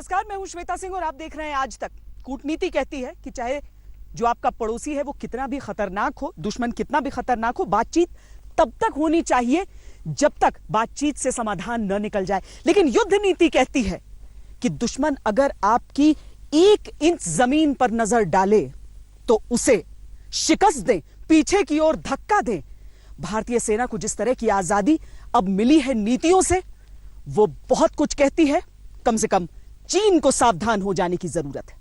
नमस्कार, मैं हूं श्वेता सिंह और आप देख रहे हैं आज तक। कूटनीति कहती है कि चाहे जो आपका पड़ोसी है वो कितना भी खतरनाक हो, दुश्मन कितना भी खतरनाक हो, बातचीत तब तक होनी चाहिए जब तक बातचीत से समाधान न निकल जाए। लेकिन युद्ध नीति कहती है कि दुश्मन अगर आपकी 1 इंच जमीन पर नजर डाले तो उसे शिकस्त दें, पीछे की ओर धक्का दें। भारतीय सेना को जिस तरह की आजादी अब मिली है नीतियों से, वो बहुत कुछ कहती है। कम से कम चीन को सावधान हो जाने की जरूरत है।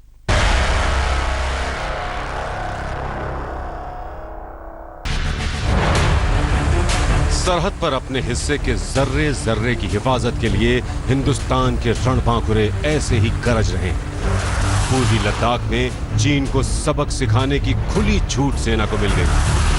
सरहद पर अपने हिस्से के जर्रे जर्रे की हिफाजत के लिए हिंदुस्तान के रणबांकुरे ऐसे ही गरज रहे हैं। पूर्वी लद्दाख में चीन को सबक सिखाने की खुली छूट सेना को मिल गई।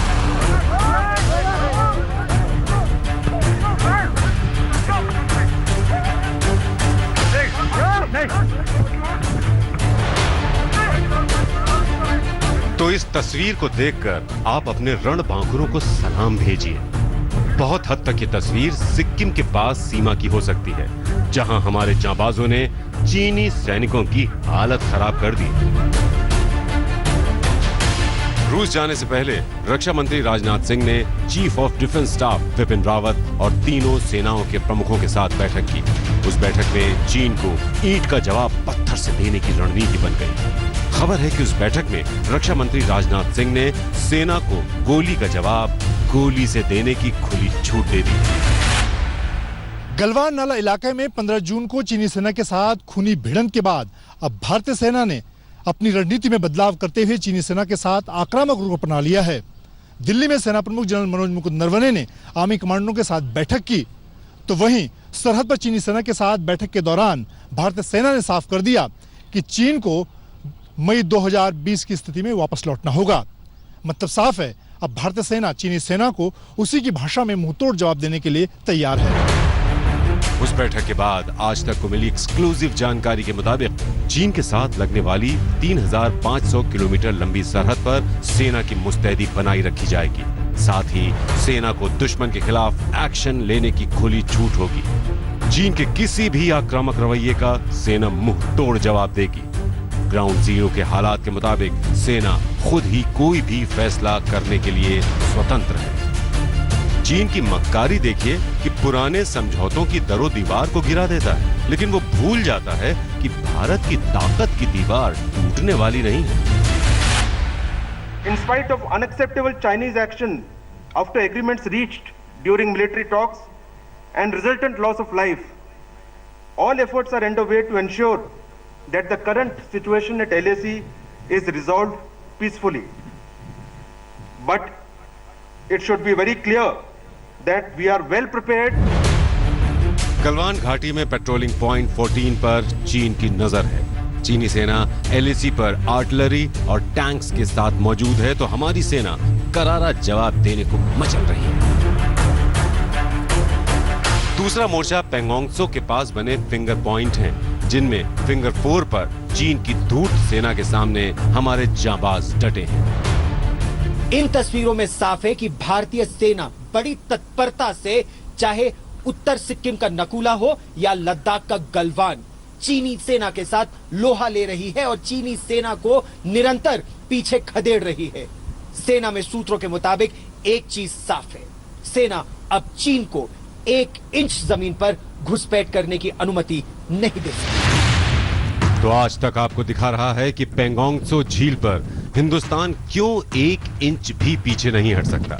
तो इस तस्वीर को देखकर आप अपने रणबांकुरों को सलाम भेजिए। बहुत हद तक ये तस्वीर सिक्किम के पास सीमा की हो सकती है, जहां हमारे जांबाजों ने चीनी सैनिकों की हालत खराब कर दी। रूस जाने से पहले रक्षा मंत्री राजनाथ सिंह ने chief of defence staff Vipin Rawat और तीनों सेनाओं के प्रमुखों के साथ बैठक की। उस बैठक में चीन को ईंट का जवाब पत्थर से देने की रणनीति बन गई। खबर है कि उस बैठक में रक्षा मंत्री राजनाथ सिंह ने सेना को गोली का जवाब गोली से देने की खुली छूट दे दी। गलवान नाला इलाके में 15 जून को चीनी सेना के साथ खूनी भिड़ंत के बाद अब भारतीय सेना ने अपनी रणनीति में बदलाव करते हुए चीनी सेना के साथ आक्रामक रूप अपना लिया है। दिल्ली में सेना प्रमुख जनरल मनोज मुकुंद नरवणे ने आर्मी कमांडरों के साथ बैठक की, तो वहीं सरहद पर चीनी सेना के साथ बैठक के दौरान भारतीय सेना ने साफ कर दिया कि चीन को मई 2020 की स्थिति में वापस लौटना होगा। मतलब साफ है, अब भारतीय सेना चीनी सेना को उसी की भाषा में मुंहतोड़ जवाब देने के लिए तैयार है। उस बैठक के बाद आज तक को मिली एक्सक्लूसिव जानकारी के मुताबिक चीन के साथ लगने वाली 3500 किलोमीटर लंबी सरहद पर सेना की मुस्तैदी बनाई रखी जाएगी। साथ ही सेना को दुश्मन के खिलाफ एक्शन लेने की खुली छूट होगी। चीन के किसी भी आक्रामक रवैये का सेना मुंह तोड़ जवाब देगी। ग्राउंड जीरो के हालात के मुताबिक सेना खुद ही कोई भी फैसला करने के लिए स्वतंत्र है। चीन की मक्कारी देखिए कि पुराने समझौतों की दरो दीवार को गिरा देता है, लेकिन वो भूल जाता है कि भारत की ताकत की दीवार टूटने वाली नहीं है। In spite of unacceptable Chinese action after agreements reached during military talks and resultant loss of life, all efforts are underway to ensure that the current situation at LAC is resolved peacefully. But it should be very clear that we are well prepared. Galwan घाटी में patrolling point 14 पर चीन की नजर है। चीनी सेना LAC पर आर्टिलरी और टैंक्स के साथ मौजूद है, तो हमारी सेना करारा जवाब देने को मचल रही है। दूसरा मोर्चा पेंगोंगसो के पास बने फिंगर पॉइंट हैं, जिनमें फिंगर 4 पर चीन की धूर्त सेना के सामने हमारे जांबाज डटे हैं। इन तस्वीरों में साफ है कि भारतीय सेना बड़ी तत्परता से, चाहे उत्तर सिक्किम का नकुला हो या लद्दाख का गलवान, चीनी सेना के साथ लोहा ले रही है और चीनी सेना को निरंतर पीछे खदेड़ रही है। सेना में सूत्रों के मुताबिक एक चीज साफ है, सेना अब चीन को 1 इंच जमीन पर घुसपैठ करने की अनुमति नहीं दे सकती। तो आज तक आपको दिखा रहा है कि पेंगोंगसो झील पर हिंदुस्तान क्यों 1 इंच भी पीछे नहीं हट सकता।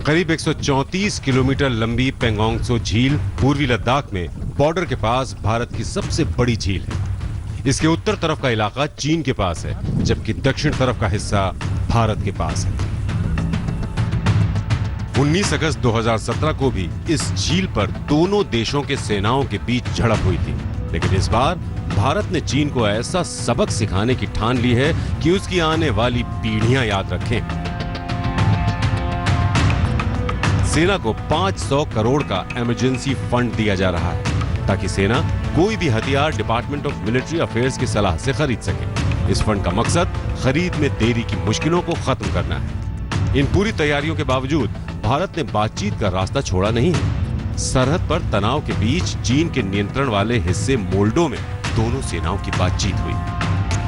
करीब 134 किलोमीटर लंबी पेंगोंगसो झील पूर्वी लद्दाख में बॉर्डर के पास भारत की सबसे बड़ी झील है। इसके उत्तर तरफ का इलाका चीन के पास है, जबकि दक्षिण तरफ का हिस्सा भारत के पास है। 19 अगस्त 2017 को भी इस झील पर दोनों देशों के सेनाओं के बीच झड़प हुई थी, लेकिन इस बार भारत ने चीन को ऐसा सबक सिखाने की ठान ली है कि उसकी आने वाली पीढ़ियां याद रखें। सेना को 500 करोड़ का इमरजेंसी फंड दिया जा रहा है, ताकि सेना कोई भी हथियार डिपार्टमेंट ऑफ मिलिट्री अफेयर्स की सलाह से खरीद सके। इस फंड का मकसद खरीद में देरी की मुश्किलों को खत्म करना है। इन पूरी तैयारियों के बावजूद भारत ने बातचीत का रास्ता छोड़ा नहीं है। सरहद पर तनाव के बीच चीन के नियंत्रण वाले हिस्से मोल्डो में दोनों सेनाओं की बातचीत हुई।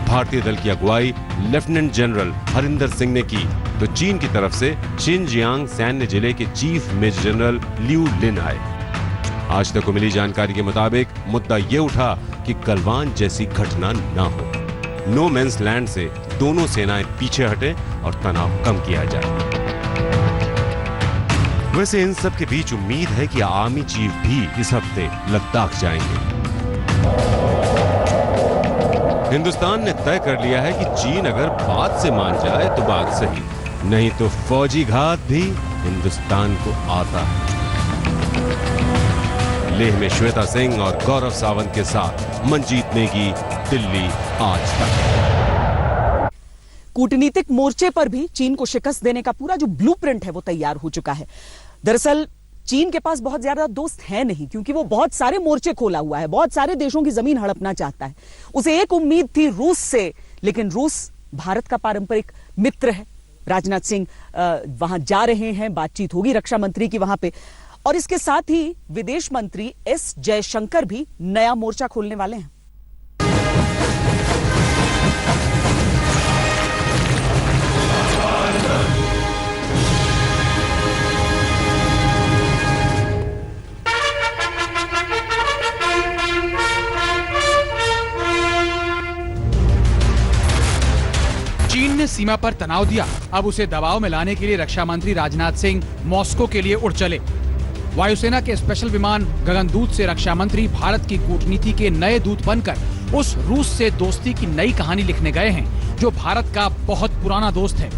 भारतीय दल की अगुवाई लेफ्टिनेंट जनरल हरिंदर सिंह ने की, तो चीन की तरफ से शिनजियांग सैन्य जिले के चीफ मेजर जनरल लिू लिन आए। आज तक को मिली जानकारी के मुताबिक मुद्दा ये उठा कि गलवान जैसी घटना ना हो। नो मेंस लैंड से दोनों सेनाएं पीछे हटे और तनाव कम किया जाए। वैसे इन सब के बीच उम्मीद है कि आर्मी चीफ भी इस हफ्ते लद्दाख जाएंगे। हिंदुस्तान ने तय कर लिया है कि चीन अगर बात से मान जाए तो बात सही, नहीं तो फौजी घात भी हिंदुस्तान को आता है। लेह में श्वेता सिंह और गौरव सावंत के साथ मनजीत नेगी, दिल्ली आज तक। कूटनीतिक मोर्चे पर भी चीन को शिकस्त देने का पूरा जो ब्लूप्रिंट है वो तैयार हो चुका है। दरअसल चीन के पास बहुत ज्यादा दोस्त है नहीं, क्योंकि वो बहुत सारे मोर्चे खोला हुआ है, बहुत सारे देशों की जमीन हड़पना चाहता है। उसे एक उम्मीद थी रूस से, लेकिन रूस भारत का पारंपरिक मित्र है। राजनाथ सिंह वहां जा रहे हैं, बातचीत होगी रक्षा मंत्री की वहां पे, और इसके साथ ही विदेश मंत्री एस जयशंकर भी नया मोर्चा खोलने वाले हैं। चीन ने सीमा पर तनाव दिया, अब उसे दबाव में लाने के लिए रक्षा मंत्री राजनाथ सिंह मॉस्को के लिए उड़ चले। वायुसेना के स्पेशल विमान गगनदूत से रक्षा मंत्री भारत की कूटनीति के नए दूत बनकर उस रूस से दोस्ती की नई कहानी लिखने गए हैं, जो भारत का बहुत पुराना दोस्त है।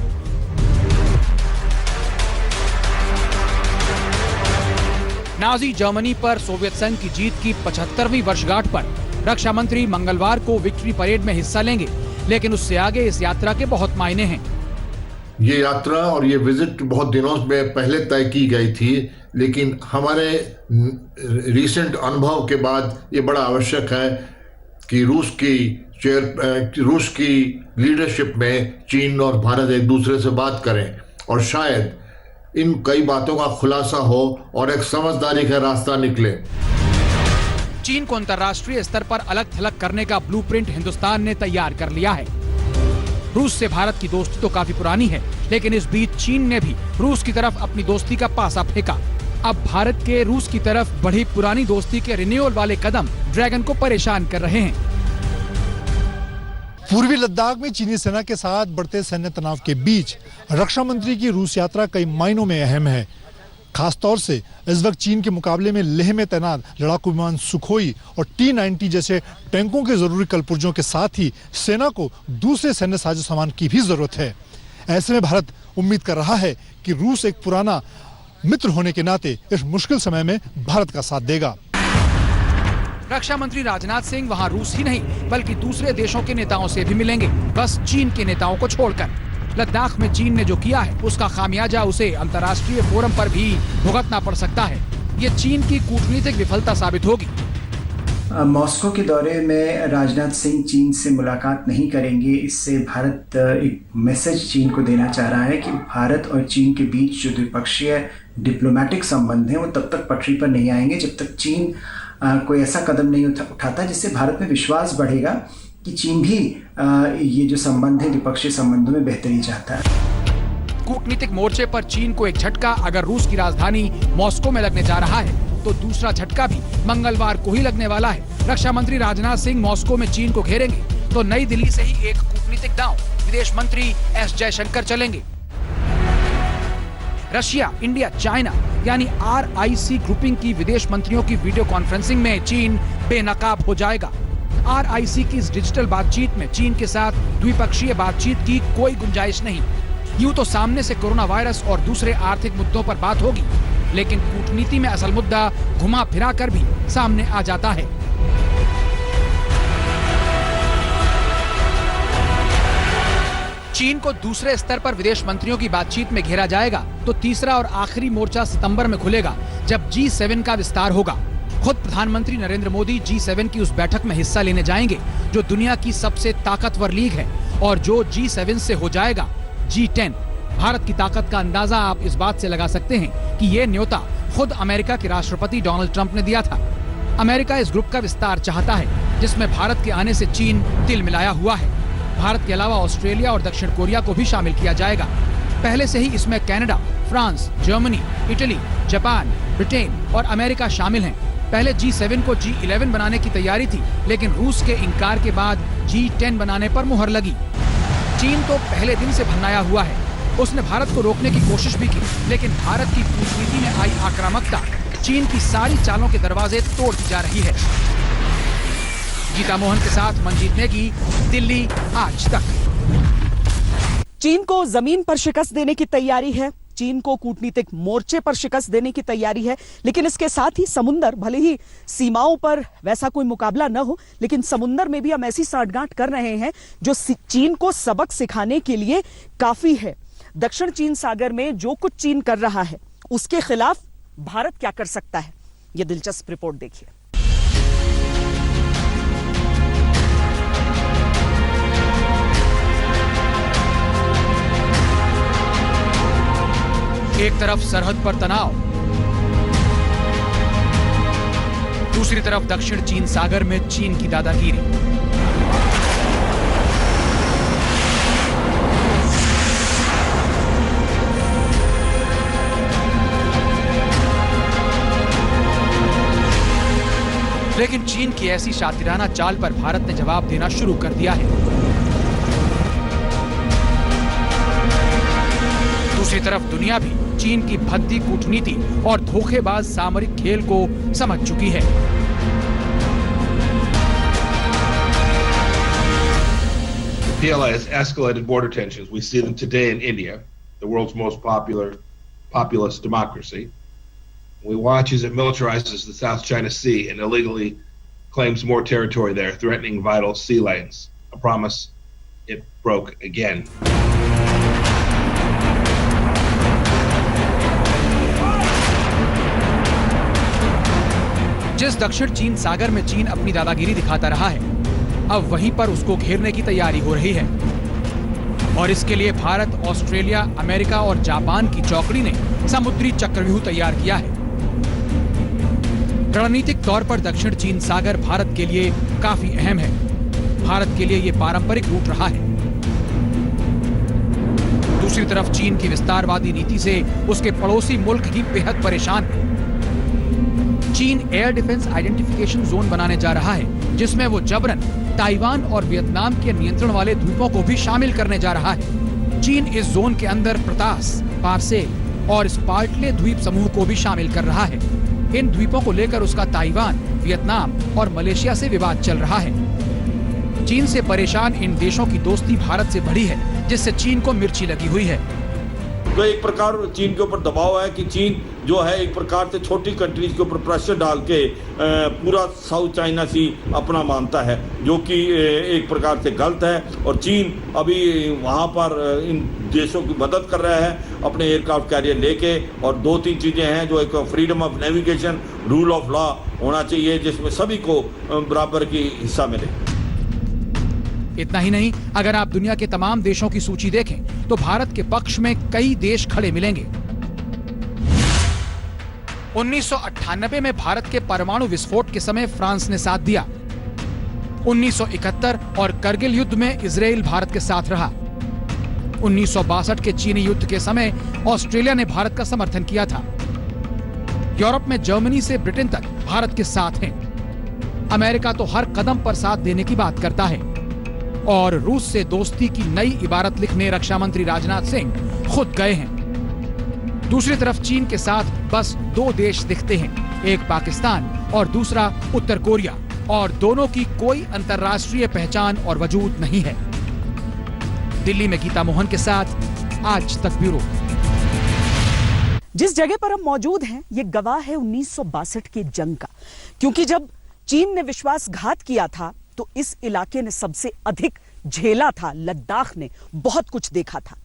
नाजी जर्मनी पर सोवियत संघ की जीत की 75वीं वर्षगांठ पर रक्षा मंत्री मंगलवार को विक्ट्री परेड में हिस्सा लेंगे, लेकिन उससे आगे इस यात्रा के बहुत मायने हैं। ये यात्रा और ये विजिट बहुत दिनों में पहले तय की गई थी, लेकिन हमारे रीसेंट अनुभव के बाद ये बड़ा आवश्यक है कि रूस की लीडरशिप में चीन और भारत एक दूसरे से बात करें और शायद इन कई बातों का खुलासा हो और एक समझदारी का रास्ता निकले। चीन को अंतर्राष्ट्रीय स्तर पर अलग थलग करने का ब्लूप्रिंट हिंदुस्तान ने तैयार कर लिया है। रूस से भारत की दोस्ती तो काफी पुरानी है, लेकिन इस बीच चीन ने भी रूस की तरफ अपनी दोस्ती का पासा फेंका। अब भारत के रूस की तरफ बढ़ी पुरानी दोस्ती के रिन्यूअल वाले कदम ड्रैगन को परेशान कर रहे हैं। पूर्वी लद्दाख में चीनी सेना के साथ बढ़ते सैन्य तनाव के बीच रक्षा मंत्री की रूस यात्रा कई मायनों में अहम है। खासतौर से इस वक्त चीन के मुकाबले में लेह में तैनात लड़ाकू विमान सुखोई और T-90 जैसे टैंकों के जरूरी कलपुर्जों के साथ ही सेना को दूसरे सैन्य साजो सामान की भी जरूरत है। ऐसे में भारत उम्मीद कर रहा है कि रूस एक पुराना मित्र होने के नाते इस मुश्किल समय में भारत का साथ देगा। रक्षा मंत्री राजनाथ सिंह वहां रूस ही नहीं बल्कि दूसरे देशों के नेताओं से भी मिलेंगे, बस चीन के नेताओं को छोड़कर। लद्दाख में चीन ने जो किया है उसका खामियाजा उसे अंतर्राष्ट्रीय फोरम पर भी भुगतना पड़ सकता है। ये चीन की कूटनीतिक विफलता साबित होगी। मॉस्को के दौरे में राजनाथ सिंह चीन से मुलाकात नहीं करेंगे। इससे भारत एक मैसेज चीन को देना चाह रहा है कि भारत और चीन के बीच जो द्विपक्षीय डिप्लोमेटिक संबंध हैं वो तब तक पटरी पर नहीं आएंगे जब तक चीन कोई ऐसा कदम नहीं उठाता जिससे भारत में विश्वास बढ़ेगा कि चीन भी ये जो संबंध है द्विपक्षीय संबंधों में बेहतरी चाहता है। कूटनीतिक मोर्चे पर चीन को एक झटका अगर रूस की राजधानी मॉस्को में लगने जा रहा है तो दूसरा झटका भी मंगलवार को ही लगने वाला है। रक्षा मंत्री राजनाथ सिंह मॉस्को में चीन को घेरेंगे तो नई दिल्ली से ही एक कूटनीतिक दांव विदेश मंत्री एस जयशंकर चलेंगे। रशिया, इंडिया, चाइना यानी RIC ग्रुपिंग की विदेश मंत्रियों की वीडियो कॉन्फ्रेंसिंग में चीन बेनकाब हो जाएगा। RIC की इस डिजिटल बातचीत में चीन के साथ द्विपक्षीय बातचीत की कोई गुंजाइश नहीं। यूं तो सामने से कोरोना वायरस और दूसरे आर्थिक मुद्दों पर बात होगी, लेकिन कूटनीति में असल मुद्दा घुमा फिरा कर भी सामने आ जाता है। चीन को दूसरे स्तर पर विदेश मंत्रियों की बातचीत में घेरा जाएगा तो तीसरा और आखिरी मोर्चा सितंबर में खुलेगा जब G7 का विस्तार होगा। खुद प्रधानमंत्री नरेंद्र मोदी G7 की उस बैठक में हिस्सा लेने जाएंगे जो दुनिया की सबसे ताकतवर लीग है और जो G7 से हो जाएगा G10। भारत की ताकत का अंदाजा आप इस बात से लगा सकते हैं कि ये न्योता खुद अमेरिका के राष्ट्रपति डोनाल्ड ट्रंप ने दिया था। अमेरिका इस ग्रुप का विस्तार चाहता है जिसमें भारत के आने से चीन तिल मिलाया हुआ है। भारत के अलावा ऑस्ट्रेलिया और दक्षिण कोरिया को भी शामिल किया जाएगा। पहले से ही इसमें Canada, France, Germany, Italy, Japan, Britain और अमेरिका शामिल हैं। पहले G7 को G11 बनाने की तैयारी थी, लेकिन रूस के इंकार के बाद G10 बनाने पर मुहर लगी। चीन तो पहले दिन से भन्नाया हुआ है। उसने भारत को रोकने की कोशिश भी की, लेकिन भारत की कूटनीति में आई आक्रामकता चीन की सारी चालों के दरवाजे तोड़ती जा रही है। गीता मोहन के साथ मंजीत नेगी, दिल्ली आज तक। चीन को जमीन पर शिकस्त देने की तैयारी है, चीन को कूटनीतिक मोर्चे पर शिकस्त देने की तैयारी है, लेकिन इसके साथ ही समुंदर, भले ही सीमाओं पर वैसा कोई मुकाबला न हो, लेकिन समुंदर में भी हम ऐसी साठगांठ कर रहे हैं जो चीन को सबक सिखाने के लिए काफी है। दक्षिण चीन सागर में जो कुछ चीन कर रहा है, उसके खिलाफ भारत क्या कर सकता है, यह दिलचस्प रिपोर्ट देखिए। एक तरफ सरहद पर तनाव, दूसरी तरफ दक्षिण चीन सागर में चीन की दादागिरी। लेकिन चीन की ऐसी शातिराना चाल पर भारत ने जवाब देना शुरू कर दिया है। दूसरी तरफ दुनिया भी चीन की भद्दी कूटनीति और धोखेबाज सामरिक खेल को समझ चुकी है। PLA has escalated border tensions. We see them today in India, the world's most populous democracy. We watch as it militarizes the South China Sea and illegally claims more territory there, threatening vital sea lanes. A promise it broke again. जिस दक्षिण चीन सागर में चीन अपनी दादागिरी दिखाता रहा है, अब वहीं पर उसको घेरने की तैयारी हो रही है। और इसके लिए भारत, ऑस्ट्रेलिया, अमेरिका और जापान की चौकड़ी ने समुद्री चक्रव्यूह तैयार किया है। रणनीतिक तौर पर दक्षिण चीन सागर भारत के लिए काफी अहम है। भारत के लिए ये पारंपरिक रूट रहा है। दूसरी तरफ चीन की विस्तारवादी नीति से उसके पड़ोसी मुल्क ही बेहद परेशान है। चीन एयर डिफेंस आइडेंटिफिकेशन जोन बनाने जा रहा है, जिसमें वो जबरन ताइवान और वियतनाम के नियंत्रण वाले द्वीपों को भी शामिल करने जा रहा है। चीन इस जोन के अंदर प्रतास, पारसेल और स्पार्टले द्वीप समूह को भी शामिल कर रहा है। इन द्वीपों को लेकर उसका ताइवान, वियतनाम और मलेशिया से विवाद चल रहा है। चीन से परेशान इन देशों की दोस्ती भारत से बढ़ी है, जिससे चीन को मिर्ची लगी हुई है। तो एक प्रकार चीन के ऊपर दबाव है कि चीन जो है एक प्रकार से छोटी कंट्रीज के ऊपर प्रेशर डाल के पूरा साउथ चाइना सी अपना मानता है, जो कि एक प्रकार से गलत है। और चीन अभी वहाँ पर इन देशों की मदद कर रहा है अपने एयरक्राफ्ट कैरियर लेके। और 2-3 चीज़ें हैं जो एक freedom of navigation, rule of law होना चाहिए, जिसमें सभी को बराबर की हिस्सा मिले। इतना ही नहीं, अगर आप दुनिया के तमाम देशों की सूची देखें तो भारत के पक्ष में कई देश खड़े मिलेंगे। 1998 में भारत के परमाणु विस्फोट के समय फ्रांस ने साथ दिया। 1971 और करगिल युद्ध में इजराइल भारत के साथ रहा। 1962 के चीनी युद्ध के समय ऑस्ट्रेलिया ने भारत का समर्थन किया था। यूरोप में जर्मनी से ब्रिटेन तक भारत के साथ हैं। अमेरिका तो हर कदम पर साथ देने की बात करता है। और रूस से दोस्ती की नई इबारत लिखने रक्षा मंत्री राजनाथ सिंह खुद गए हैं। दूसरी तरफ चीन के साथ बस 2 देश दिखते हैं, एक पाकिस्तान और दूसरा उत्तर कोरिया, और दोनों की कोई अंतर्राष्ट्रीय पहचान और वजूद नहीं है। दिल्ली में गीता मोहन के साथ आज तक ब्यूरो। जिस जगह पर हम मौजूद हैं, ये गवाह है 1962 की जंग का, क्योंकि जब चीन ने विश्वासघात किया था तो इस इलाके ने सबसे अधिक झेला था। लद्दाख ने बहुत कुछ देखा था।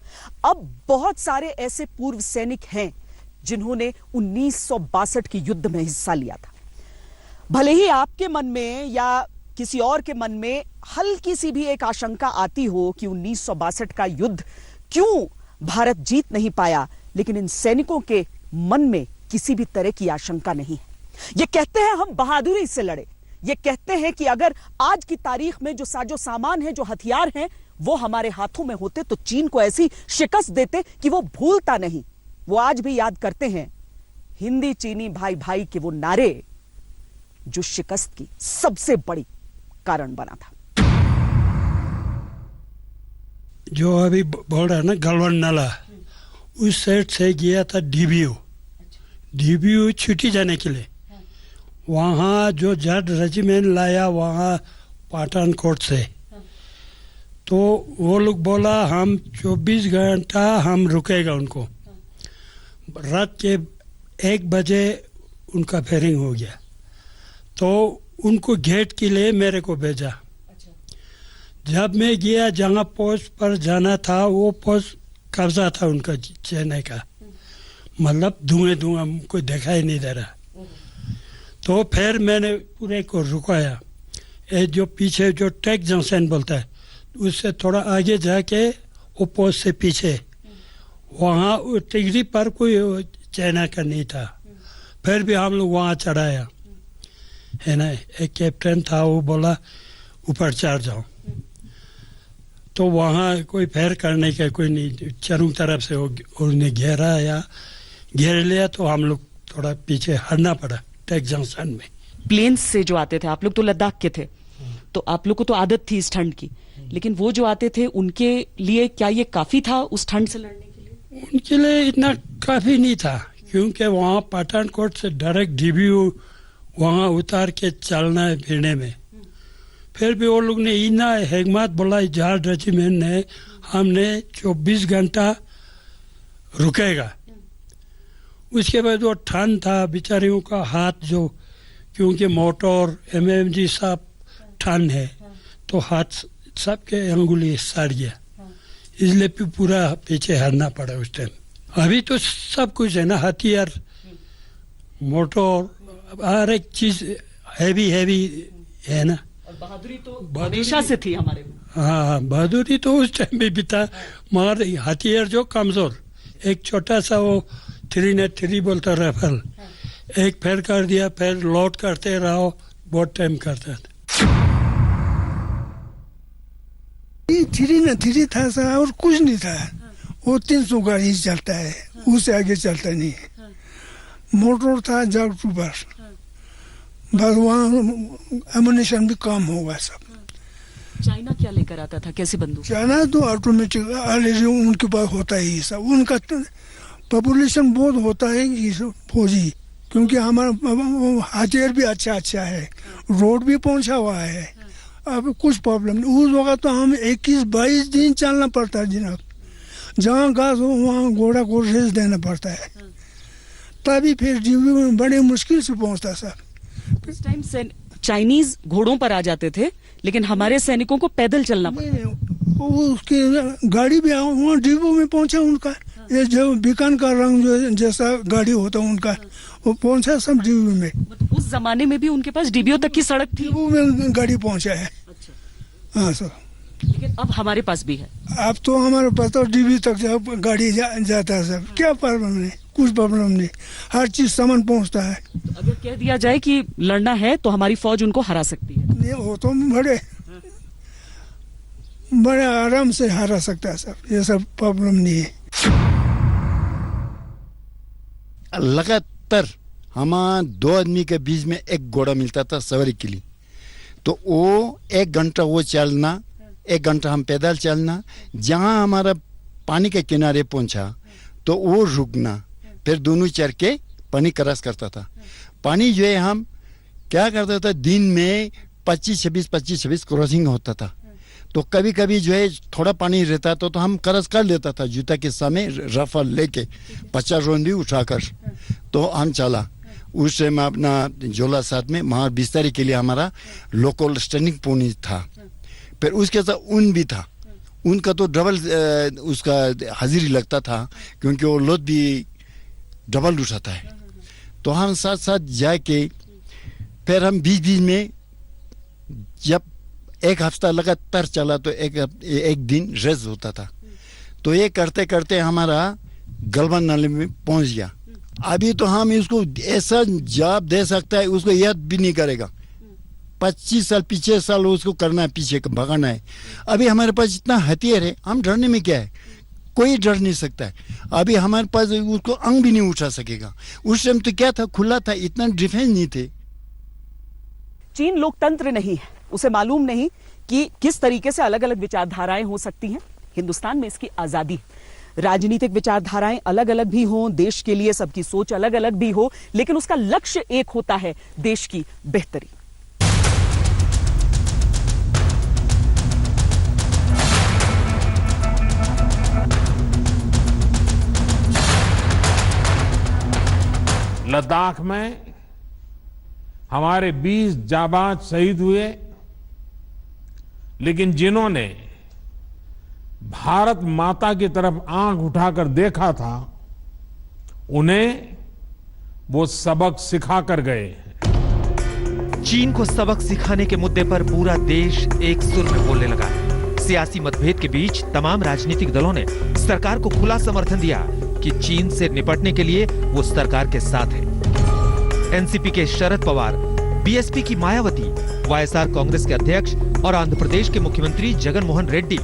अब बहुत सारे ऐसे पूर्व सैनिक हैं जिन्होंने 1962 के युद्ध में हिस्सा लिया था। भले ही आपके मन में या किसी और के मन में हल्की सी भी एक आशंका आती हो कि 1962 का युद्ध क्यों भारत जीत नहीं पाया, लेकिन इन सैनिकों के मन में किसी भी तरह की आशंका नहीं है। ये कहते हैं हम बहादुरी से लड़े, ये कहते हैं कि अगर आज की तारीख में जो साजो सामान है, जो हथियार हैं, वो हमारे हाथों में होते तो चीन को ऐसी शिकस्त देते कि वो भूलता नहीं। वो आज भी याद करते हैं हिंदी चीनी भाई भाई के वो नारे जो शिकस्त की सबसे बड़ी कारण बना था। जो अभी बोल रहा है ना गलवान नाला, उस साइड से गया था डीबीयू छुट्टी जाने के लिए। वहाँ जो जट रेजिमेंट लाया वहाँ पठानकोट से, तो वो लोग बोला हम 24 घंटा हम रुकेगा उनको। रात के 1 बजे उनका फेयरिंग हो गया, तो उनको गेट के लिए मेरे को भेजा। जब मैं गया जहाँ पोस्ट पर जाना था, वो पोस्ट कब्जा था उनका चेन्नई का, मतलब धुआं कोई दिखाई नहीं दे रहा। तो फिर मैंने पूरे को रुकाया। ये जो पीछे जो टेक जंक्शन बोलता है, उससे थोड़ा आगे जाके वो पोस्ट से पीछे, वहाँ टिगरी पर कोई चाइना का नहीं था। फिर भी हम लोग वहाँ चढ़ाया है ना। एक कैप्टन था, वो बोला ऊपर चढ़ जाओ, तो वहाँ कोई फैर करने का कोई नहीं, चारों तरफ से उन्हें घेर लिया, तो हम लोग थोड़ा पीछे हटना पड़ा टेक जंक्शन में। प्लेन्स से जो आते थे, आप लोग तो लद्दाख के थे, तो आप लोग को तो आदत थी इस ठंड की, लेकिन वो जो आते थे उनके लिए क्या ये काफी था उस ठंड से लड़ने के लिए? उनके लिए इतना काफी नहीं था, क्योंकि वहाँ पठानकोट से डायरेक्ट डीबीयू वहाँ उतार के चलना है फिरने में। फिर भी वो लोग ने इतना हिम्मत बोला, जहाज रेजिमेंट ने, हमने 24 घंटा रुकेगा। उसके बाद वो ठंड था, बेचारियों का हाथ जो, क्योंकि मोटर एमएमजी सब ठंड है, तो हाथ सबके अंगुली सड़ गया, इसलिए पूरा पीछे हटना पड़ा उस टाइम। अभी तो सब कुछ है ना, हथियार, मोटर, हर एक चीज हैवी है ना। और बहादुरी तो हमेशा से थी हमारे में। हाँ, बहादुरी तो उस टाइम में भी था, मगर हथियार जो कमजोर, एक छोटा सा वो 303 बोलता राइफल, एक फेर कर दिया, फिर लोड करते रहो, बहुत टाइम करता था। 303 था सर, और कुछ नहीं था। वो 300 गाड़ी चलता है, उससे आगे चलता नहीं। मोटर था जग पर, बस वहाँ एमुनेशन भी कम होगा सब। चाइना क्या लेकर आता था, कैसी बंदूक? चाइना तो ऑटोमेटिक ऑलरेडी उनके पास होता ही सब। उनका पॉपुलेशन बहुत होता है ये सब फौजी, क्योंकि हमारा हथियार भी अच्छा है, रोड भी पहुंचा हुआ है, अब कुछ प्रॉब्लम नहीं। उस वक्त तो हम 21-22 दिन चलना पड़ता है जनाब, जहाँ घास हो वहाँ घोड़ा को रेस देना पड़ता है, तभी फिर डीबी में बड़े मुश्किल से पहुंचता सर। उस टाइम से चाइनीज घोड़ों पर आ जाते थे, लेकिन हमारे सैनिकों को पैदल चलना पड़ता। उसकी गाड़ी भी वहाँ डीबी में पहुंचा उनका, ये जो बीकान का रंग जो जैसा गाड़ी होता उनका, वो पहुंचा सब डीबी में। उस जमाने में भी उनके पास डीबीओ तक की सड़क थी? डीबी में गाड़ी पहुंचा है। अच्छा। हाँ सर, लेकिन अब हमारे पास भी है। अब तो हमारे पास तो डीबी तक गाड़ी जाता है सर, क्या प्रॉब्लम नहीं, कुछ प्रॉब्लम नहीं, हर चीज सामान पहुंचता है। तो अगर कह दिया जाए कि लड़ना है तो हमारी फौज उनको हरा सकती है? नहीं, वो तो बड़े आराम से हरा सकता है सर, ये सब प्रॉब्लम नहीं है। लगातार हमारा 2 आदमी के बीच में एक घोड़ा मिलता था सवारी के लिए, तो वो 1 घंटा वो चलना, 1 घंटा हम पैदल चलना, जहाँ हमारा पानी के किनारे पहुंचा तो वो रुकना, फिर दोनों चढ़ के पानी क्रॉस करता था। पानी जो है हम क्या करता था, दिन में 25-26 क्रॉसिंग होता था, तो कभी कभी जो है थोड़ा पानी रहता तो हम क्रॉस कर लेता था, जूता के सामने रफल लेके 50 रोंदी उठाकर, तो हम चला। उस टाइम अपना झोला साथ में, वहाँ बिस्तारी के लिए हमारा लोकल स्टैंडिंग पोनी था, फिर उसके साथ ऊन भी था। उनका तो डबल उसका हाजिरी लगता था, क्योंकि वो लोड भी डबल उठाता है। तो हम साथ साथ जाके फिर हम बीच बीच में, जब 1 हफ्ता लगातार चला तो एक दिन रेस्ट होता था। तो ये करते करते हमारा गलवान नाले में पहुंच गया। अभी तो हम इसको ऐसा जवाब दे सकता है, उसको याद भी नहीं करेगा। 25 साल पीछे साल उसको करना है, पीछे भगाना है। अभी हमारे पास इतना हथियार है, हम डरने में क्या है, कोई डर नहीं सकता है। अभी हमारे पास उसको अंग भी नहीं उठा सकेगा। उस टाइम तो क्या था, खुला था, इतना डिफेंस नहीं थे। चीन लोकतंत्र नहीं है, उसे मालूम नहीं कि किस तरीके से अलग अलग विचारधाराएं हो सकती हैं। हिंदुस्तान में इसकी आजादी है, राजनीतिक विचारधाराएं अलग अलग भी हों, देश के लिए सबकी सोच अलग अलग भी हो, लेकिन उसका लक्ष्य एक होता है, देश की बेहतरी। लद्दाख में हमारे 20 जाबाज शहीद हुए, लेकिन जिन्होंने भारत माता की तरफ आंख उठाकर देखा था, उन्हें वो सबक सिखा कर गए। चीन को सबक सिखाने के मुद्दे पर पूरा देश एक सुर में बोलने लगा। सियासी मतभेद के बीच तमाम राजनीतिक दलों ने सरकार को खुला समर्थन दिया कि चीन से निपटने के लिए वो सरकार के साथ है। एनसीपी के शरद पवार, बीएसपी की मायावती, वाईएसआर कांग्रेस के अध्यक्ष और आंध्र प्रदेश के मुख्यमंत्री जगन मोहन रेड्डी,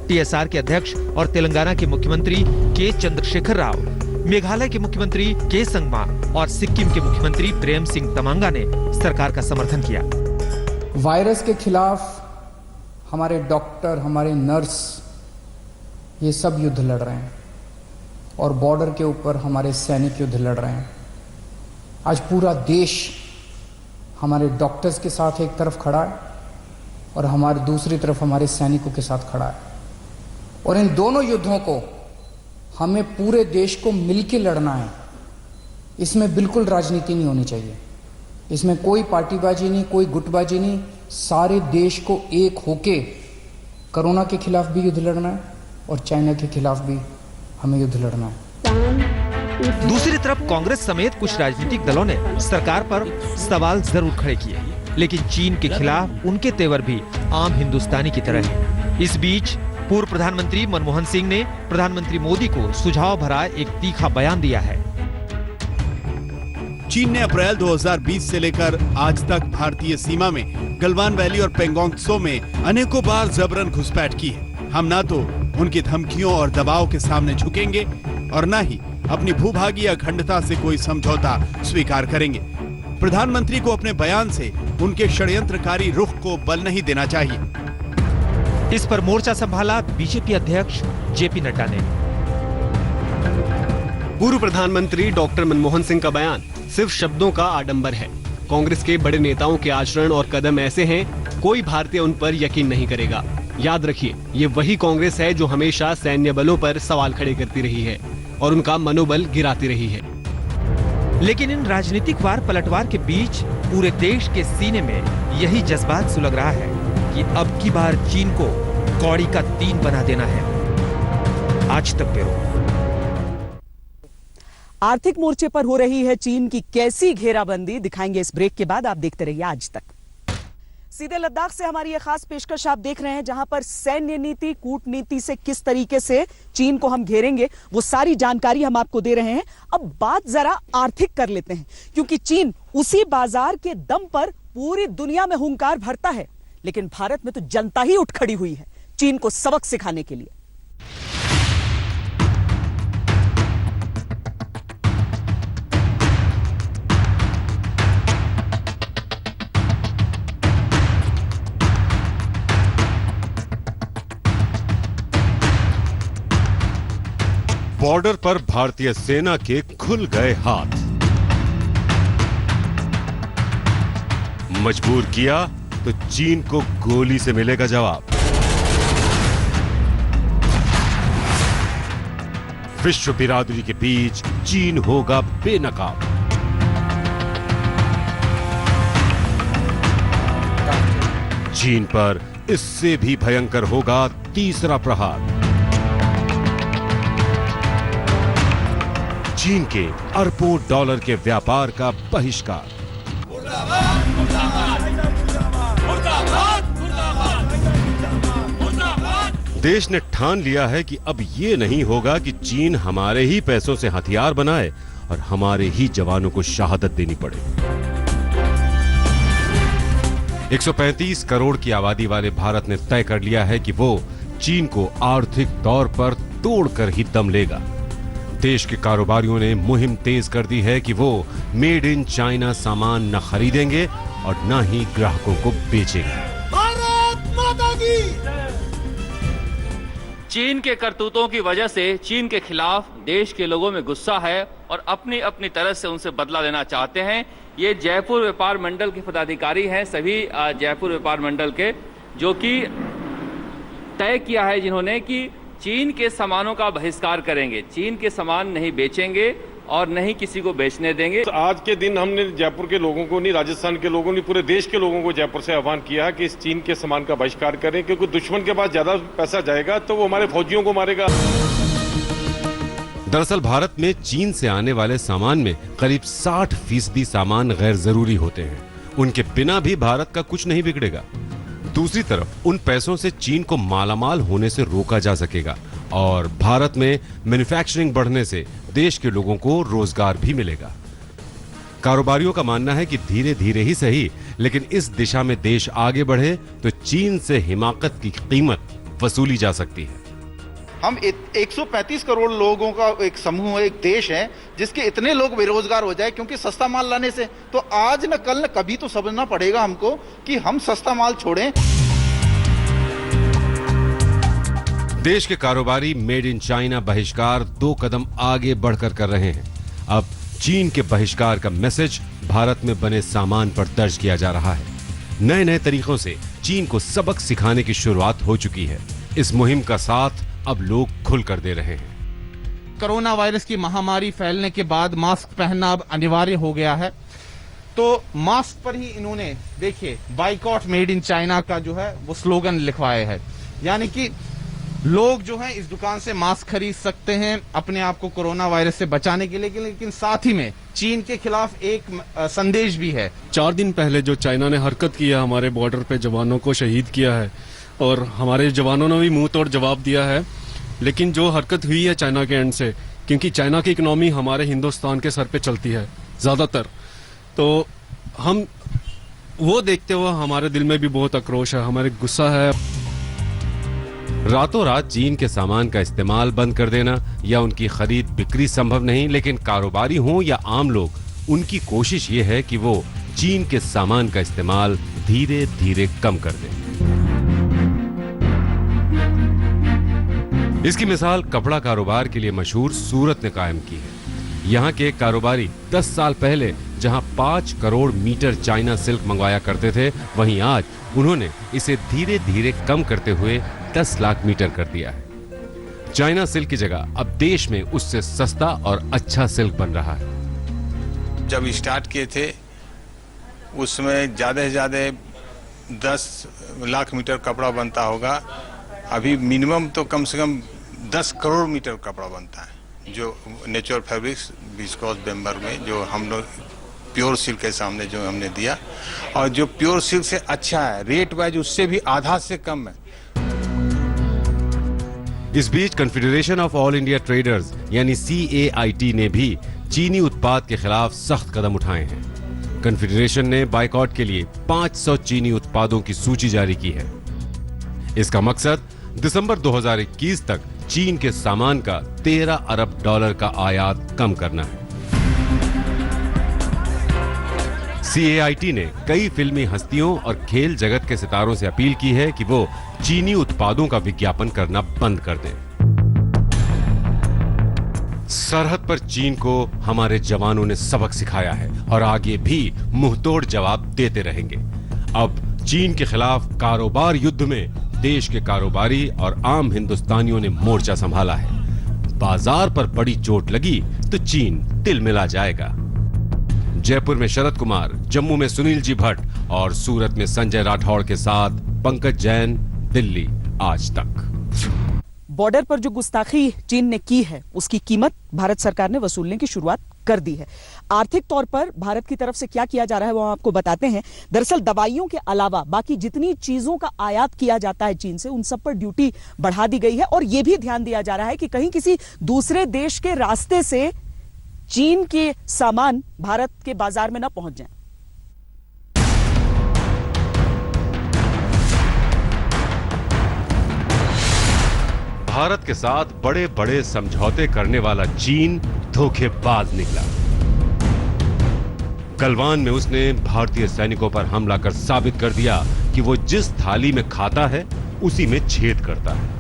टीएसआर के अध्यक्ष और तेलंगाना के मुख्यमंत्री के चंद्रशेखर राव, मेघालय के मुख्यमंत्री के संगमा और सिक्किम के मुख्यमंत्री प्रेम सिंह तमांगा ने सरकार का समर्थन किया। वायरस के खिलाफ हमारे डॉक्टर, हमारे नर्स, ये सब युद्ध लड़ रहे हैं और बॉर्डर के ऊपर हमारे सैनिक युद्ध लड़ रहे हैं। आज पूरा देश हमारे डॉक्टर्स के साथ एक तरफ खड़ा है और हमारे दूसरी तरफ हमारे सैनिकों के साथ खड़ा है, और इन दोनों युद्धों को हमें पूरे देश को मिलकर लड़ना है। इसमें बिल्कुल राजनीति नहीं होनी चाहिए, इसमें कोई पार्टीबाजी नहीं, कोई गुटबाजी नहीं। सारे देश को एक होके कोरोना के खिलाफ भी युद्ध लड़ना है और चाइना के खिलाफ भी हमें युद्ध लड़ना है। दूसरी तरफ कांग्रेस समेत कुछ राजनीतिक दलों ने सरकार पर सवाल जरूर खड़े किए, लेकिन चीन के खिलाफ उनके तेवर भी आम हिंदुस्तानी की तरह है। इस बीच पूर्व प्रधानमंत्री मनमोहन सिंह ने प्रधानमंत्री मोदी को सुझाव भरा एक तीखा बयान दिया है। चीन ने अप्रैल 2020 से लेकर आज तक भारतीय सीमा में गलवान वैली और पेंगोंग त्सो में अनेकों बार जबरन घुसपैठ की है। हम ना तो उनकी धमकियों और दबाव के सामने झुकेंगे और न ही अपनी भूभागीय अखंडता से कोई समझौता स्वीकार करेंगे। प्रधानमंत्री को अपने बयान से उनके षड्यंत्रकारी रुख को बल नहीं देना चाहिए। इस पर मोर्चा संभाला बीजेपी अध्यक्ष जेपी नड्डा ने। पूर्व प्रधानमंत्री डॉक्टर मनमोहन सिंह का बयान सिर्फ शब्दों का आडंबर है। कांग्रेस के बड़े नेताओं के आचरण और कदम ऐसे हैं, कोई भारतीय उन पर यकीन नहीं करेगा। याद रखिए, ये वही कांग्रेस है जो हमेशा सैन्य बलों पर सवाल खड़े करती रही है और उनका मनोबल गिराती रही है। लेकिन इन राजनीतिक वार पलटवार के बीच पूरे देश के सीने में यही जज्बात सुलग रहा है कि अब की बार चीन को कौड़ी का 3 बना देना है। आज तक ब्यूरो। आर्थिक मोर्चे पर हो रही है चीन की कैसी घेराबंदी, दिखाएंगे इस ब्रेक के बाद। आप देखते रहिए आज तक। सीधे लद्दाख से हमारी ये खास पेशकश आप देख रहे हैं, जहां पर सैन्य नीति, कूटनीति से किस तरीके से चीन को हम घेरेंगे, वो सारी जानकारी हम आपको दे रहे हैं। अब बात जरा आर्थिक कर लेते हैं, क्योंकि चीन उसी बाजार के दम पर पूरी दुनिया में हुंकार भरता है, लेकिन भारत में तो जनता ही उठ खड़ी हुई है चीन को सबक सिखाने के लिए। बॉर्डर पर भारतीय सेना के खुल गए हाथ। मजबूर किया तो चीन को गोली से मिलेगा जवाब। विश्व बिरादरी के बीच चीन होगा बेनकाब। चीन पर इससे भी भयंकर होगा तीसरा प्रहार। चीन के अरबों डॉलर के व्यापार का बहिष्कार। देश ने ठान लिया है कि अब ये नहीं होगा कि चीन हमारे ही पैसों से हथियार बनाए और हमारे ही जवानों को शहादत देनी पड़े। 135 करोड़ की आबादी वाले भारत ने तय कर लिया है कि वो चीन को आर्थिक तौर पर तोड़कर ही दम लेगा। देश के कारोबारियों ने मुहिम तेज कर दी है कि वो मेड इन चाइना सामान न खरीदेंगे और न ही ग्राहकों को बेचेंगे। भारत माता की। चीन के करतूतों की वजह से चीन के खिलाफ देश के लोगों में गुस्सा है और अपनी अपनी तरह से उनसे बदला लेना चाहते हैं। ये जयपुर व्यापार मंडल के पदाधिकारी हैं, सभी जयपुर व्यापार मंडल के, जो कि तय किया है जिन्होंने कि चीन के सामानों का बहिष्कार करेंगे, चीन के सामान नहीं बेचेंगे और नहीं किसी को बेचने देंगे। तो आज के दिन हमने जयपुर के लोगों को नहीं, राजस्थान के लोगों ने, पूरे देश के लोगों को जयपुर से आह्वान किया है कि इस चीन के सामान का बहिष्कार करें, क्योंकि दुश्मन के पास ज्यादा पैसा जाएगा तो वो हमारे फौजियों को मारेगा। दरअसल भारत में चीन से आने वाले सामान में करीब 60% सामान गैर जरूरी होते हैं। उनके बिना भी भारत का कुछ नहीं बिगड़ेगा। दूसरी तरफ उन पैसों से चीन को मालामाल होने से रोका जा सकेगा और भारत में मैन्युफैक्चरिंग बढ़ने से देश के लोगों को रोजगार भी मिलेगा। कारोबारियों का मानना है कि धीरे धीरे ही सही, लेकिन इस दिशा में देश आगे बढ़े तो चीन से हिमाकत की कीमत वसूली जा सकती है। हम 135 करोड़ लोगों का एक समूह, एक देश है जिसके इतने लोग बेरोजगार हो जाए क्योंकि सस्ता माल लाने से, तो आज न कल न कभी तो समझना पड़ेगा हमको कि हम सस्ता माल छोड़ें। देश के कारोबारी मेड इन चाइना बहिष्कार 2 कदम आगे बढ़कर कर रहे हैं। अब चीन के बहिष्कार का मैसेज भारत में बने सामान पर दर्ज किया जा रहा है। नए नए तरीकों से चीन को सबक सिखाने की शुरुआत हो चुकी है। इस मुहिम का साथ अब लोग खुलकर दे रहे हैं। कोरोना वायरस की महामारी फैलने के बाद मास्क पहनना अब अनिवार्य हो गया है, तो मास्क पर ही इन्होंने देखिए बाइकॉट मेड इन चाइना का जो है वो स्लोगन लिखवाया है, यानी कि लोग जो है इस दुकान से मास्क खरीद सकते हैं अपने आप को कोरोना वायरस से बचाने के लिए, लेकिन साथ ही में चीन के खिलाफ एक संदेश भी है। 4 दिन पहले जो चाइना ने हरकत किया, हमारे बॉर्डर पे जवानों को शहीद किया है और हमारे जवानों ने भी मुंह तोड़ जवाब दिया है, लेकिन जो हरकत हुई है चाइना के एंड से, क्योंकि चाइना की इकोनॉमी हमारे हिंदुस्तान के सर पे चलती है ज्यादातर, तो हम वो देखते हुए हमारे दिल में भी बहुत आक्रोश है, हमारे गुस्सा है। रातों रात चीन के सामान का इस्तेमाल बंद कर देना या उनकी खरीद बिक्री संभव नहीं, लेकिन कारोबारी हों या आम लोग, उनकी कोशिश ये है कि वो चीन के सामान का इस्तेमाल धीरे धीरे कम कर दें। इसकी मिसाल कपड़ा कारोबार के लिए मशहूर सूरत ने कायम की है। यहाँ के कारोबारी 10 साल पहले जहाँ 5 करोड़ मीटर चाइना सिल्क मंगवाया करते थे, वहीं आज उन्होंने इसे धीरे धीरे कम करते हुए 10 लाख मीटर कर दिया है। चाइना सिल्क की जगह अब देश में उससे सस्ता और अच्छा सिल्क बन रहा है। जब स्टार्ट किए थे उसमें ज्यादा से ज्यादा 10 लाख मीटर कपड़ा बनता होगा, अभी मिनिमम तो कम से कम 10 करोड़ मीटर कपड़ा बनता है, जो नेचुरल फैब्रिक्स विस्कोस बेम्बर में जो हम लोग प्योर सिल्क के सामने जो हमने दिया, और जो प्योर सिल्क से अच्छा है रेट वाइज उससे भी आधा से कम है। इस बीच Confederation of All India Traders यानी CAIT ने भी चीनी उत्पाद के खिलाफ सख्त कदम उठाए हैं। कॉन्फेडरेशन ने बाइकॉट के लिए 500 चीनी उत्पादों की सूची जारी की है। इसका मकसद दिसंबर 2021 तक चीन के सामान का $13 अरब का आयात कम करना है। CAIT ने कई फिल्मी हस्तियों और खेल जगत के सितारों से अपील की है कि वो चीनी उत्पादों का विज्ञापन करना बंद कर दें। सरहद पर चीन को हमारे जवानों ने सबक सिखाया है और आगे भी मुंहतोड़ जवाब देते रहेंगे। अब चीन के खिलाफ कारोबार युद्ध में देश के कारोबारी और आम हिंदुस्तानियों ने मोर्चा संभाला है। बाजार पर बड़ी चोट लगी तो चीन तिलमिला जाएगा। जयपुर में शरद कुमार, जम्मू में सुनील जी भट्ट और सूरत में संजय राठौड़ के साथ पंकज जैन, दिल्ली आज तक। बॉर्डर पर जो गुस्ताखी चीन ने की है उसकी कीमत भारत सरकार ने वसूलने की शुरुआत कर दी है। आर्थिक तौर पर भारत की तरफ से क्या किया जा रहा है वो हम आपको बताते हैं। दरअसल दवाइयों के अलावा बाकी जितनी चीजों का आयात किया जाता है चीन से, उन सब पर ड्यूटी बढ़ा दी गई है और यह भी ध्यान दिया जा रहा है कि कहीं किसी दूसरे देश के रास्ते से चीन के सामान भारत के बाजार में न पहुंच जाए। भारत के साथ बड़े बड़े समझौते करने वाला चीन धोखेबाज निकला। गलवान में उसने भारतीय सैनिकों पर हमला कर साबित कर दिया कि वो जिस थाली में खाता है उसी में छेद करता है।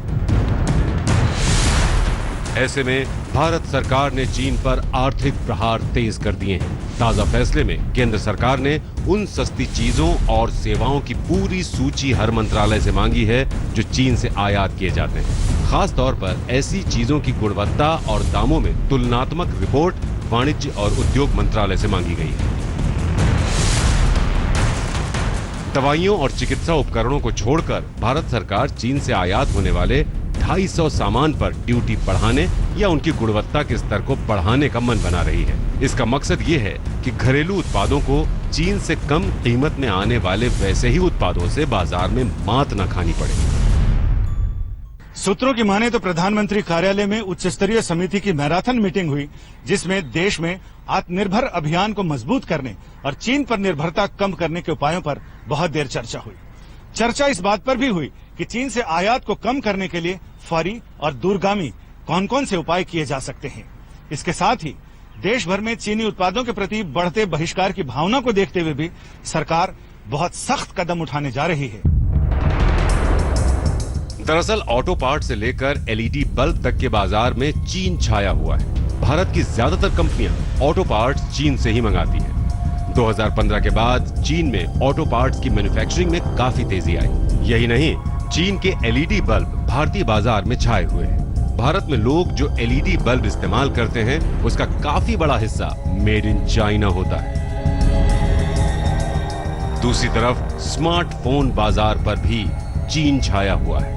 ऐसे में भारत सरकार ने चीन पर आर्थिक प्रहार तेज कर दिए हैं। ताजा फैसले में केंद्र सरकार ने उन सस्ती चीजों और सेवाओं की पूरी सूची हर मंत्रालय से मांगी है जो चीन से आयात किए जाते हैं। खास तौर पर ऐसी चीजों की गुणवत्ता और दामों में तुलनात्मक रिपोर्ट वाणिज्य और उद्योग मंत्रालय से मांगी गई है। दवाइयों और चिकित्सा उपकरणों को छोड़कर भारत सरकार चीन से आयात होने वाले 250 सामान पर ड्यूटी बढ़ाने या उनकी गुणवत्ता के स्तर को बढ़ाने का मन बना रही है। इसका मकसद ये है कि घरेलू उत्पादों को चीन से कम कीमत में आने वाले वैसे ही उत्पादों से बाजार में मात न खानी पड़े। सूत्रों की माने तो प्रधानमंत्री कार्यालय में उच्च स्तरीय समिति की मैराथन मीटिंग हुई, जिसमें देश में आत्मनिर्भर अभियान को मजबूत करने और चीन पर निर्भरता कम करने के उपायों पर बहुत देर चर्चा हुई। चर्चा इस बात पर भी हुई कि चीन से आयात को कम करने के लिए फौरी और दूरगामी कौन कौन से उपाय किए जा सकते हैं। इसके साथ ही देश भर में चीनी उत्पादों के प्रति बढ़ते बहिष्कार की भावना को देखते हुए भी सरकार बहुत सख्त कदम उठाने जा रही है। दरअसल ऑटो पार्ट से लेकर एलईडी बल्ब तक के बाजार में चीन छाया हुआ है। भारत की ज्यादातर कंपनियां ऑटो पार्ट्स चीन से ही मंगाती हैं। 2015 के बाद चीन में ऑटो पार्ट्स की मैन्युफैक्चरिंग में काफी तेजी आई। यही नहीं, चीन के एलईडी बल्ब भारतीय बाजार में छाए हुए हैं। भारत में लोग जो एलईडी बल्ब इस्तेमाल करते हैं उसका काफी बड़ा हिस्सा मेड इन चाइना होता है। दूसरी तरफ स्मार्टफोन बाजार पर भी चीन छाया हुआ है।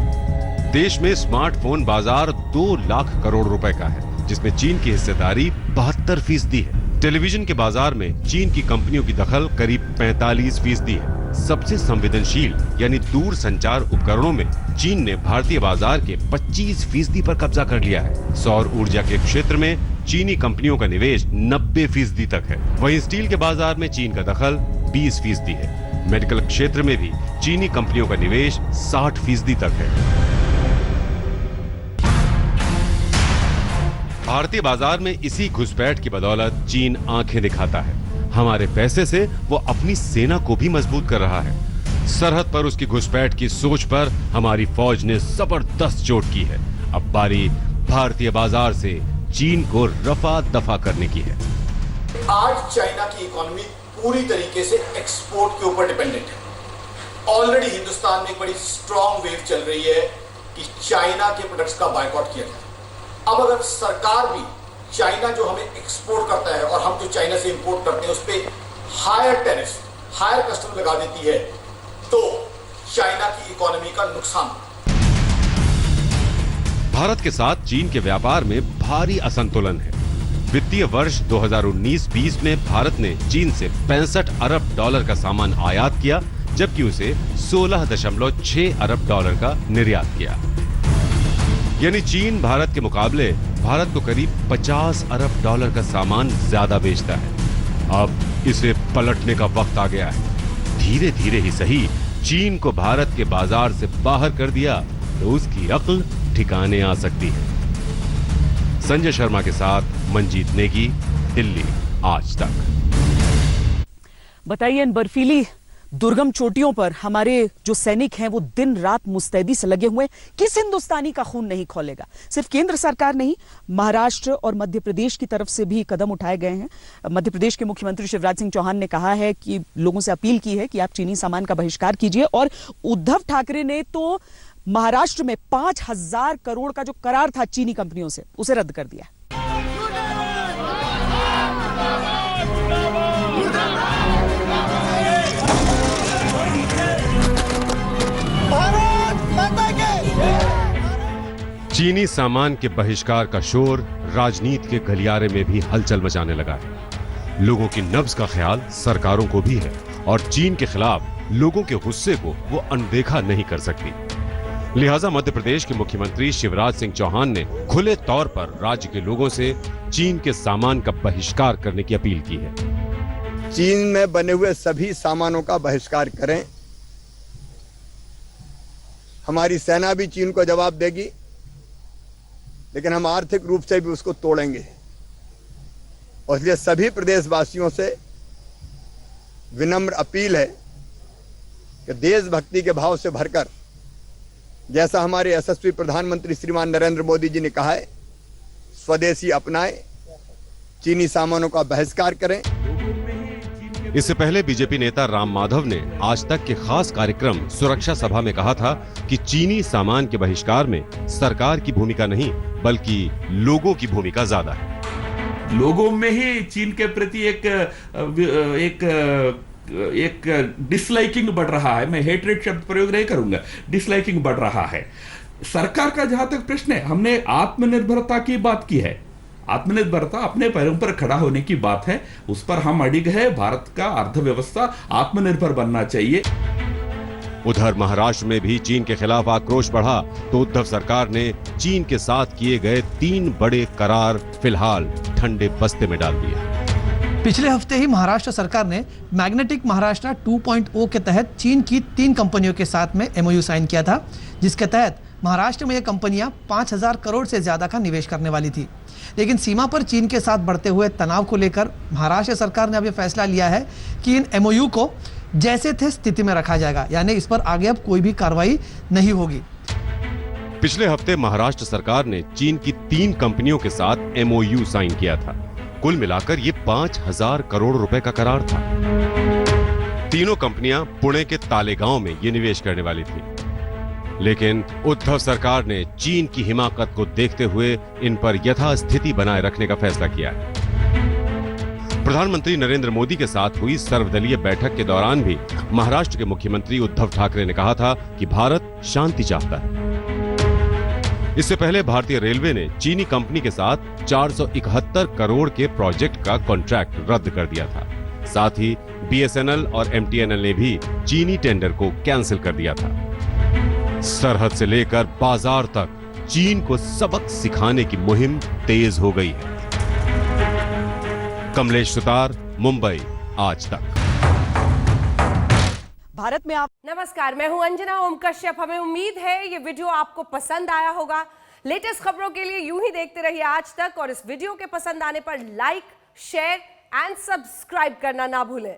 देश में स्मार्टफोन बाजार 2 लाख करोड़ रुपए का है, जिसमें चीन की हिस्सेदारी 72% है। टेलीविजन के बाजार में चीन की कंपनियों की दखल करीब 45% है। सबसे संवेदनशील यानी दूर संचार उपकरणों में चीन ने भारतीय बाजार के 25% पर कब्जा कर लिया है। सौर ऊर्जा के क्षेत्र में चीनी कंपनियों का निवेश 90% तक है। वहीं स्टील के बाजार में चीन का दखल 20% है। मेडिकल क्षेत्र में भी चीनी कंपनियों का निवेश 60% तक है। भारतीय बाजार में इसी घुसपैठ की बदौलत चीन आंखें दिखाता है। हमारे पैसे से वो अपनी सेना को भी मजबूत कर रहा है। सरहद पर उसकी घुसपैठ की सोच पर हमारी फौज ने जबरदस्त चोट की है। अब बारी भारतीय बाजार से चीन को रफा दफा करने की है। आज चाइना की इकोनॉमी पूरी तरीके से एक्सपोर्ट के ऊपर डिपेंडेंट है। ऑलरेडी हिंदुस्तान में एक बड़ी स्ट्रॉन्ग वेव चल रही है कि चाइना के प्रोडक्ट्स का बायकॉट किया जाए। अब अगर सरकार भी चाइना जो हमें एक्सपोर्ट करता है और हम जो चाइना से इंपोर्ट करते हैं उस पर हायर टैरिफ, हायर कस्टम लगा देती है तो चाइना की इकोनॉमी का नुकसान। भारत के साथ चीन के व्यापार में भारी असंतुलन है। वित्तीय वर्ष 2019-20 में भारत ने चीन से $65 अरब का सामान आयात किया, जबकि उसे $16.6 अरब का निर्यात किया। यानी चीन भारत के मुकाबले भारत को करीब $50 अरब का सामान ज्यादा बेचता है। अब इसे पलटने का वक्त आ गया है। धीरे धीरे ही सही, चीन को भारत के बाजार से बाहर कर दिया तो उसकी अक्ल ठिकाने आ सकती है। संजय शर्मा के साथ मंजीत नेगी, दिल्ली आज तक। बताइए, इन बर्फीली दुर्गम चोटियों पर हमारे जो सैनिक हैं वो दिन रात मुस्तैदी से लगे हुए। किस हिंदुस्तानी का खून नहीं खौलेगा? सिर्फ केंद्र सरकार नहीं, महाराष्ट्र और मध्य प्रदेश की तरफ से भी कदम उठाए गए हैं। मध्य प्रदेश के मुख्यमंत्री शिवराज सिंह चौहान ने कहा है कि लोगों से अपील की है कि आप चीनी सामान का बहिष्कार कीजिए। और उद्धव ठाकरे ने तो महाराष्ट्र में 5,000 करोड़ का जो करार था चीनी कंपनियों से, उसे रद्द कर दिया। चीनी सामान के बहिष्कार का शोर राजनीति के गलियारे में भी हलचल मचाने लगा है। लोगों की नब्ज का ख्याल सरकारों को भी है और चीन के खिलाफ लोगों के गुस्से को वो अनदेखा नहीं कर सकती। लिहाजा मध्य प्रदेश के मुख्यमंत्री शिवराज सिंह चौहान ने खुले तौर पर राज्य के लोगों से चीन के सामान का बहिष्कार करने की अपील की है। चीन में बने हुए सभी सामानों का बहिष्कार करें। हमारी सेना भी चीन को जवाब देगी लेकिन हम आर्थिक रूप से भी उसको तोड़ेंगे। और इसलिए सभी प्रदेशवासियों से विनम्र अपील है कि देशभक्ति के भाव से भरकर, जैसा हमारे यशस्वी प्रधानमंत्री श्रीमान नरेंद्र मोदी जी ने कहा है, स्वदेशी अपनाएं, चीनी सामानों का बहिष्कार करें। इससे पहले बीजेपी नेता राम माधव ने आज तक के खास कार्यक्रम सुरक्षा सभा में कहा था कि चीनी सामान के बहिष्कार में सरकार की भूमिका नहीं बल्कि लोगों की भूमिका ज्यादा है। लोगों में ही चीन के प्रति एक डिसलाइकिंग बढ़ रहा है। मैं हेटरेट शब्द प्रयोग नहीं करूंगा, डिसलाइकिंग बढ़ रहा है। सरकार का जहां तक प्रश्न है, हमने आत्मनिर्भरता की बात की है, आत्मनिर्भरता अपने पैरों पर खड़ा होने की बात है, उस पर हम अडिग है। भारत का अर्थव्यवस्था आत्मनिर्भर बनना चाहिए। उधर महाराष्ट्र में भी चीन के खिलाफ आक्रोश बढ़ा तो उद्धव सरकार ने चीन के साथ किए गए 3 बड़े करार फिलहाल ठंडे बस्ते में डाल दिए। पिछले हफ्ते ही महाराष्ट्र सरकार ने मैग्नेटिक महाराष्ट्र 2.0 के तहत चीन की 3 कंपनियों के साथ में MOU साइन किया था, जिसके तहत महाराष्ट्र में ये कंपनियां 5,000 करोड़ से ज्यादा का निवेश करने वाली थी। लेकिन सीमा पर चीन के साथ बढ़ते हुए तनाव को लेकर महाराष्ट्र सरकार ने अब ये फैसला लिया है कि इन MOU को जैसे थे स्थिति में रखा जाएगा, यानी इस पर आगे अब कोई भी कार्रवाई नहीं होगी। पिछले हफ्ते महाराष्ट्र सरकार ने चीन की 3 कंपनियों के साथ MOU साइन किया था। कुल मिलाकर ये 5,000 करोड़ रुपए का करार था। तीनों कंपनियां पुणे के तालेगांव में ये निवेश करने वाली थी, लेकिन उद्धव सरकार ने चीन की हिमाकत को देखते हुए इन पर यथास्थिति बनाए रखने का फैसला किया है। प्रधानमंत्री नरेंद्र मोदी के साथ हुई सर्वदलीय बैठक के दौरान भी महाराष्ट्र के मुख्यमंत्री उद्धव ठाकरे ने कहा था कि भारत शांति चाहता है। इससे पहले भारतीय रेलवे ने चीनी कंपनी के साथ 471 करोड़ के प्रोजेक्ट का कॉन्ट्रैक्ट रद्द कर दिया था। साथ ही BSNL और MTNL ने भी चीनी टेंडर को कैंसिल कर दिया था। सरहद से लेकर बाजार तक चीन को सबक सिखाने की मुहिम तेज हो गई है। कमलेश सुतार, मुंबई, आज तक। भारत में आप नमस्कार, मैं हूं अंजना ओम कश्यप। हमें उम्मीद है ये वीडियो आपको पसंद आया होगा। लेटेस्ट खबरों के लिए यूं ही देखते रहिए आज तक, और इस वीडियो के पसंद आने पर लाइक, शेयर एंड सब्सक्राइब करना ना भूलें।